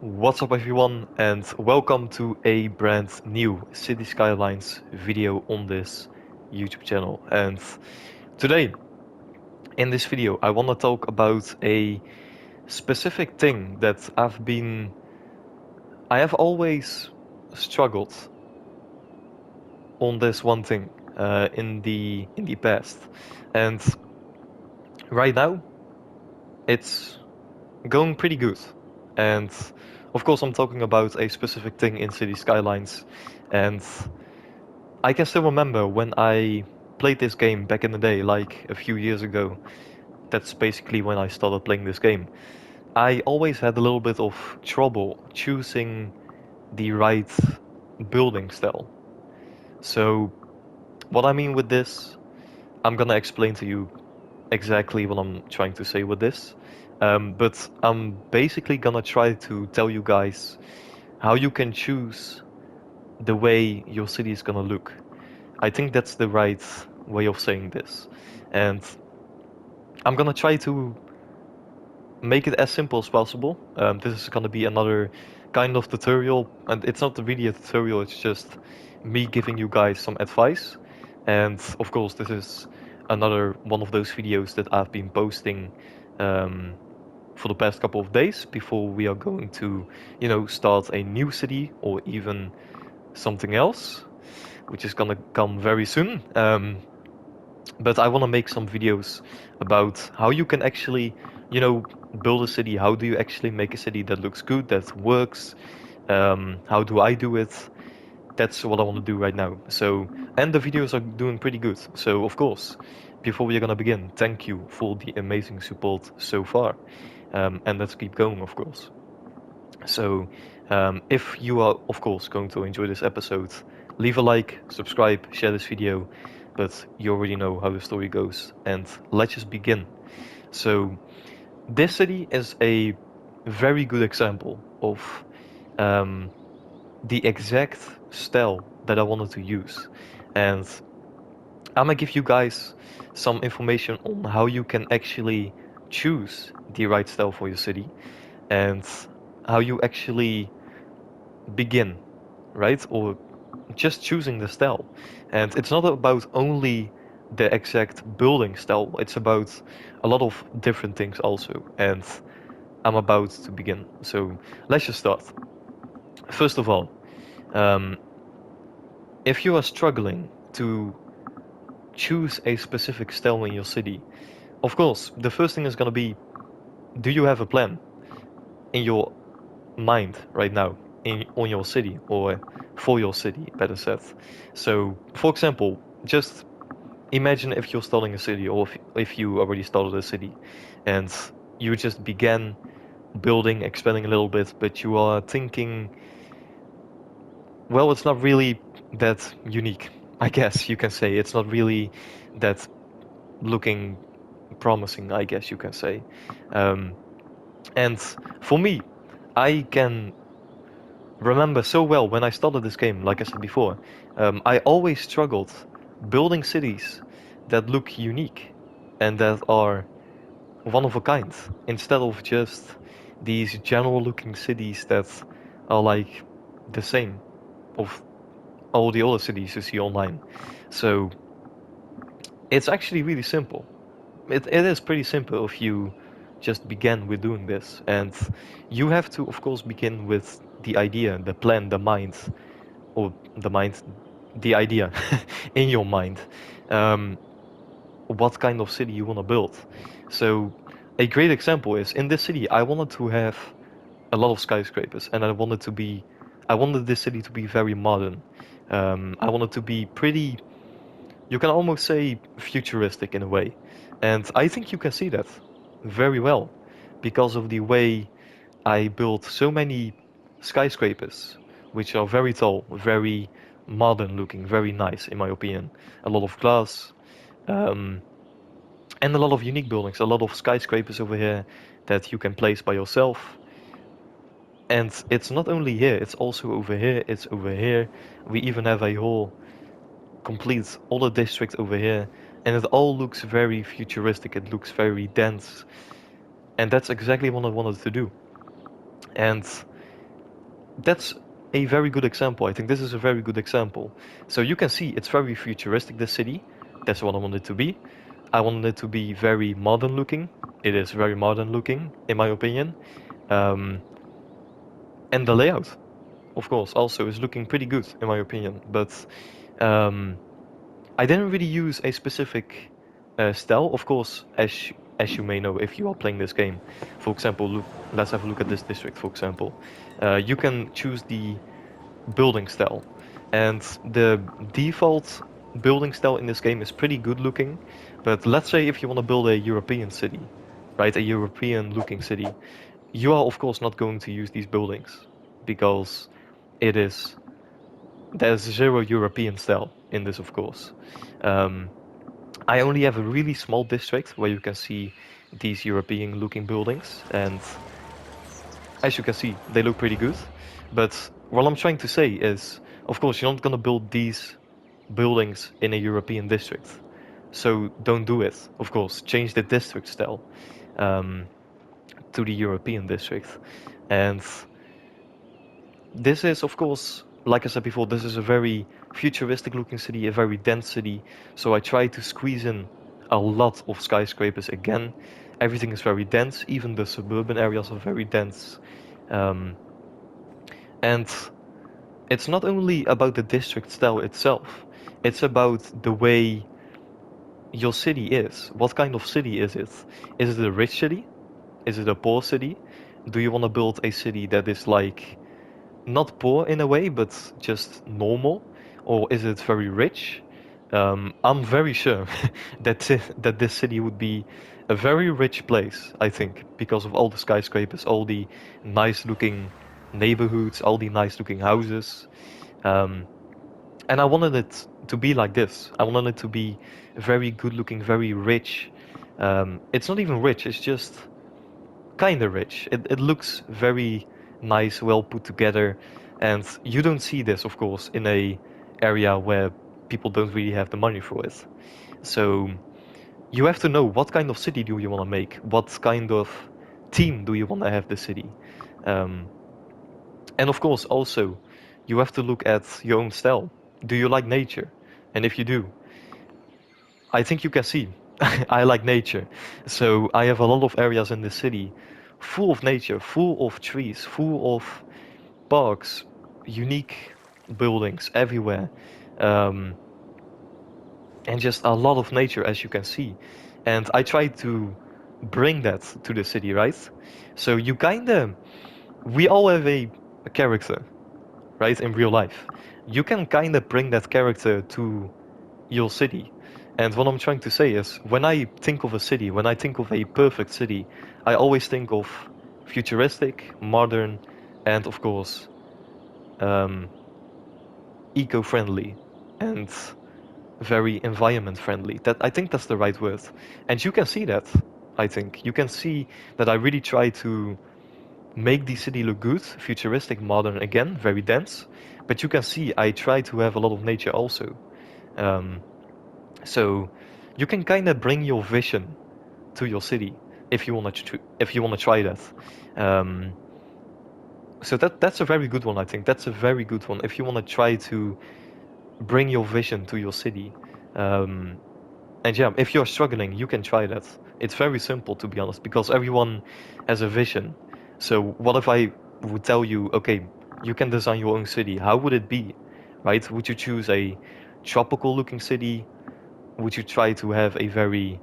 What's up everyone and welcome to a brand new City Skylines video on this YouTube channel. And today in this video I want to talk about a specific thing that I have always struggled on this one thing in the past. And right now it's going pretty good. And of course I'm talking about a specific thing in City Skylines. And I can still remember when I played this game back in the day, like a few years ago. That's basically when I started playing this game. I always had a little bit of trouble choosing the right building style. So, what I mean with this, I'm gonna explain to you exactly what I'm trying to say with this. But I'm basically gonna try to tell you guys how you can choose the way your city is gonna look. I think that's the right way of saying this. And I'm gonna try to make it as simple as possible. This is gonna be another kind of tutorial, and it's not really a tutorial, it's just me giving you guys some advice. And of course, this is another one of those videos that I've been posting um, for the past couple of days before we are going to, start a new city or even something else, which is gonna come very soon. But I want to make some videos about how you can actually, you know, build a city. How do you actually make a city that looks good, that works? How do I do it? That's what I want to do right now. So, and the videos are doing pretty good. So, of course, before we are gonna begin, thank you for the amazing support so far. And let's keep going, of course. So, if you are, of course, going to enjoy this episode, leave a like, subscribe, share this video, but you already know how the story goes. And let's just begin. So, this city is a very good example of um, the exact style that I wanted to use. And I'm gonna give you guys some information on how you can actually choose the right style for your city and how you actually begin, right? Or just choosing the style. And it's not about only the exact building style, it's about a lot of different things also. And I'm about to begin. So let's just start. First of all, um, if you are struggling to choose a specific style in your city, of course, the first thing is going to be, do you have a plan in your mind right now in on your city or for your city, better said. So, for example, just imagine if you're starting a city or if you already started a city and you just began building, expanding a little bit, but you are thinking, well, it's not really that unique. I guess you can say it's not really that looking promising, I guess you can say. Um, and for me, I can remember so well when I started this game, like I said before, I always struggled building cities that look unique and that are one of a kind instead of just these general looking cities that are like the same of all the other cities you see online. So it's actually really simple. It is pretty simple if you just begin with doing this. And you have to, of course, begin with the idea, the plan, the mind, or the mind, the idea in your mind, um, what kind of city you want to build. So a great example is in this city, I wanted to have a lot of skyscrapers, and I wanted this city to be very modern. I wanted to be pretty, you can almost say futuristic in a way, and I think you can see that very well because of the way I built so many skyscrapers, which are very tall, very modern looking, very nice in my opinion. A lot of glass, um, and a lot of unique buildings, a lot of skyscrapers over here that you can place by yourself. And it's not only here, it's also over here, it's over here. We even have a whole complete other district over here, and it all looks very futuristic, it looks very dense, and that's exactly what I wanted to do. And that's a very good example. I think this is a very good example. So you can see it's very futuristic, this city. That's what I want it to be. I wanted it to be very modern looking. It is very modern looking, in my opinion. Um, and the layout, of course, also is looking pretty good, in my opinion. But um, I didn't really use a specific style. Of course, as you may know, if you are playing this game, for example, look, let's have a look at this district, for example. You can choose the building style, and the default building style in this game is pretty good looking. But let's say if you want to build a European city, right, a European looking city, you are of course not going to use these buildings because it is there's zero European style in this, of course. Um, I only have a really small district where you can see these European looking buildings, and as you can see, they look pretty good. But what I'm trying to say is, of course, you're not gonna build these buildings in a European district. So don't do it. Of course, change the district style um, to the European district. And this is, of course, like I said before, this is a very futuristic looking city, a very dense city. So I try to squeeze in a lot of skyscrapers again. Everything is very dense, even the suburban areas are very dense. Um, and it's not only about the district style itself, it's about the way your city is. What kind of city is it? Is it a rich city? Is it a poor city? Do you want to build a city that is like not poor in a way, but just normal? Or is it very rich? I'm very sure that this city would be a very rich place, I think, because of all the skyscrapers, all the nice looking neighborhoods, all the nice looking houses. Um, and I wanted it to be like this. I wanted it to be very good looking, very rich. It's not even rich, it's just kind of rich. It looks very nice, well put together. And you don't see this, of course, in a area where people don't really have the money for it. So you have to know what kind of city do you want to make? What kind of team do you want to have the city? Um, and of course, also, you have to look at your own style. Do you like nature? And if you do, I think you can see I like nature. So I have a lot of areas in the city full of nature, full of trees, full of parks, unique buildings everywhere, um, and just a lot of nature, as you can see. And I try to bring that to the city, right? So you kind of, we all have a character, right, in real life. You can kind of bring that character to your city. And what I'm trying to say is, when I think of a city, when I think of a perfect city, I always think of futuristic, modern, and of course, um, eco-friendly and very environment friendly. That I think that's the right word. And you can see that, I think. You can see that I really try to make the city look good, futuristic, modern again, very dense. But you can see I try to have a lot of nature also. Um, So you can kind of bring your vision to your city if you want to if you want to try that. Um, so that's a very good one, I think. That's a very good one if you want to try to bring your vision to your city. Um, and yeah, if you're struggling, you can try that. It's very simple, to be honest, because everyone has a vision. So what if I would tell you, okay, you can design your own city? How would it be, right? Would you choose a tropical looking city? Would you try to have a very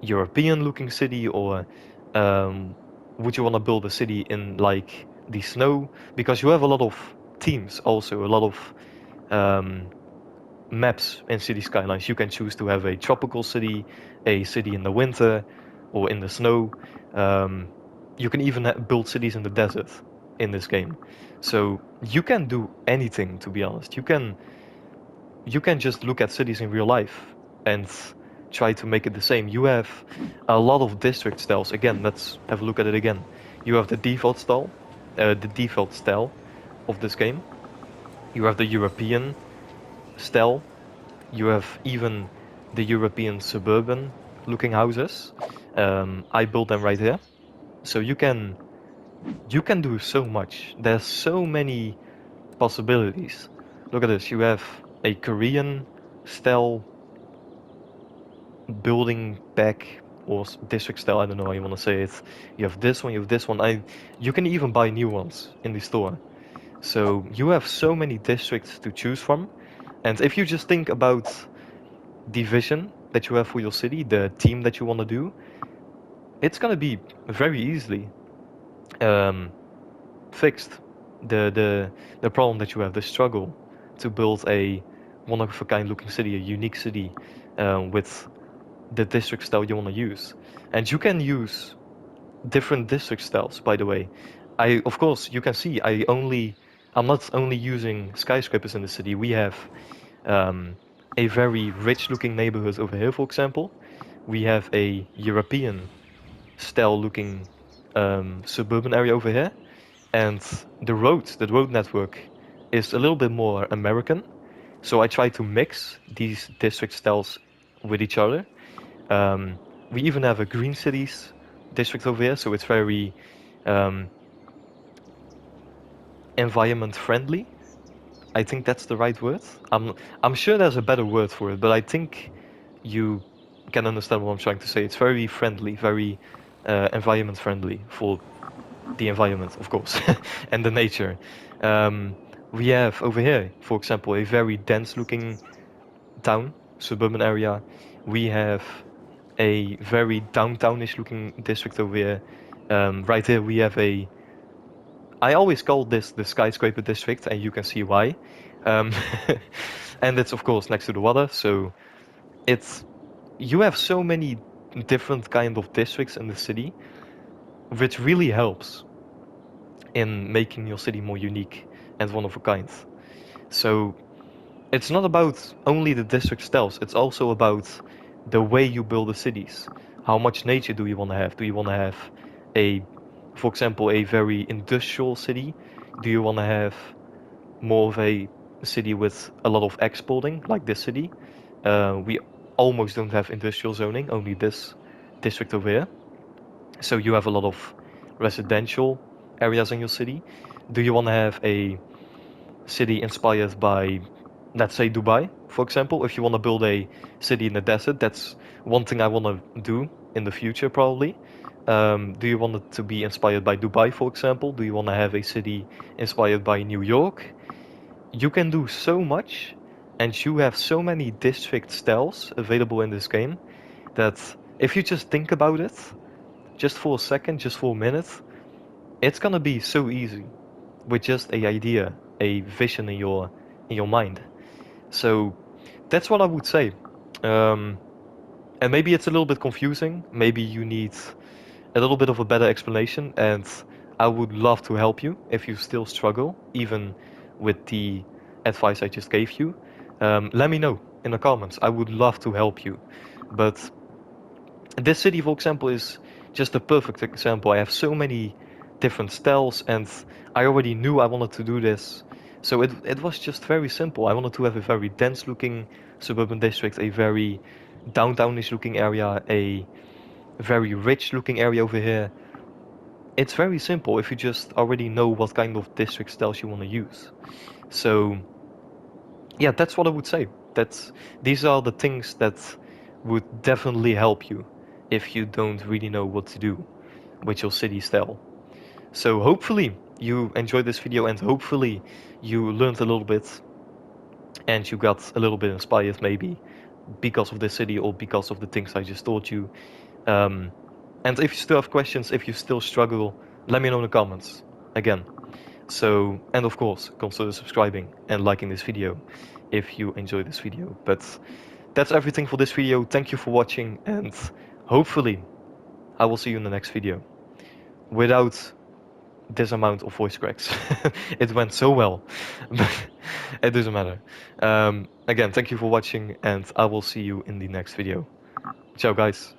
European looking city, or um, would you want to build a city in like the snow? Because you have a lot of teams also, a lot of um, maps in City Skylines. You can choose to have a tropical city, a city in the winter, or in the snow. Um, you can even build cities in the desert in this game. So you can do anything, to be honest. You can just look at cities in real life and try to make it the same. You have a lot of district styles. Again, let's have a look at it again. You have the default style of this game. You have the European style. You have even the European suburban looking houses. I built them right here. So you can you can do so much. There's so many possibilities. Look at this. You have a Korean style building back or district style. I don't know how you want to say it. You have this one. You have this one. You can even buy new ones in the store. So you have so many districts to choose from. And if you just think about the vision that you have for your city, the theme that you want to do, it's gonna be very easily um, fixed. The problem that you have, the struggle to build a one of a kind looking city, a unique city, with the district style you want to use. And you can use different district styles, by the way. Of course, you can see I'm not only using skyscrapers in the city. We have um, a very rich looking neighborhood over here, for example. We have a European style looking suburban area over here. And the road network is a little bit more American. So I try to mix these district styles with each other. Um, we even have a green cities district over here, so it's very um, environment friendly. I think that's the right word. I'm sure there's a better word for it, but I think you can understand what I'm trying to say. It's very friendly, very environment friendly for the environment, of course, and the nature. Um, we have over here, for example, a very dense looking town, suburban area. We have a very downtownish looking district over here. Right here we have I always call this the skyscraper district, and you can see why. Um, and it's of course next to the water, so it's you have so many different kind of districts in the city, which really helps in making your city more unique and one of a kind. So it's not about only the district styles, it's also about the way you build the cities. How much nature do you want to have? Do you want to have a, for example, a very industrial city? Do you want to have more of a city with a lot of exporting, like this city? We almost don't have industrial zoning, only this district over here. So you have a lot of residential areas in your city. Do you want to have a city inspired by, let's say, Dubai, for example? If you want to build a city in the desert, that's one thing I want to do in the future, probably. Do you want it to be inspired by Dubai, for example? Do you want to have a city inspired by New York? You can do so much, and you have so many district styles available in this game that if you just think about it, just for a second, just for a minute, it's gonna be so easy with just a idea, a vision in your mind. So that's what I would say. Um, and maybe it's a little bit confusing. Maybe you need a little bit of a better explanation, and I would love to help you if you still struggle, even with the advice I just gave you. Let me know in the comments. I would love to help you. But this city, for example, is just a perfect example. I have so many different styles, and I already knew I wanted to do this. So it was just very simple. I wanted to have a very dense looking suburban district, a very downtownish looking area, a very rich looking area over here. It's very simple if you just already know what kind of district styles you want to use. So yeah, that's what I would say. These are the things that would definitely help you if you don't really know what to do with your city style. So hopefully you enjoyed this video, and hopefully you learned a little bit and you got a little bit inspired, maybe because of this city or because of the things I just taught you. Um, and if you still have questions, if you still struggle, let me know in the comments again. So, and of course, consider subscribing and liking this video if you enjoyed this video. But that's everything for this video. Thank you for watching, and hopefully I will see you in the next video without this amount of voice cracks. It went so well, but it doesn't matter. Again, thank you for watching, and I will see you in the next video. Ciao, guys.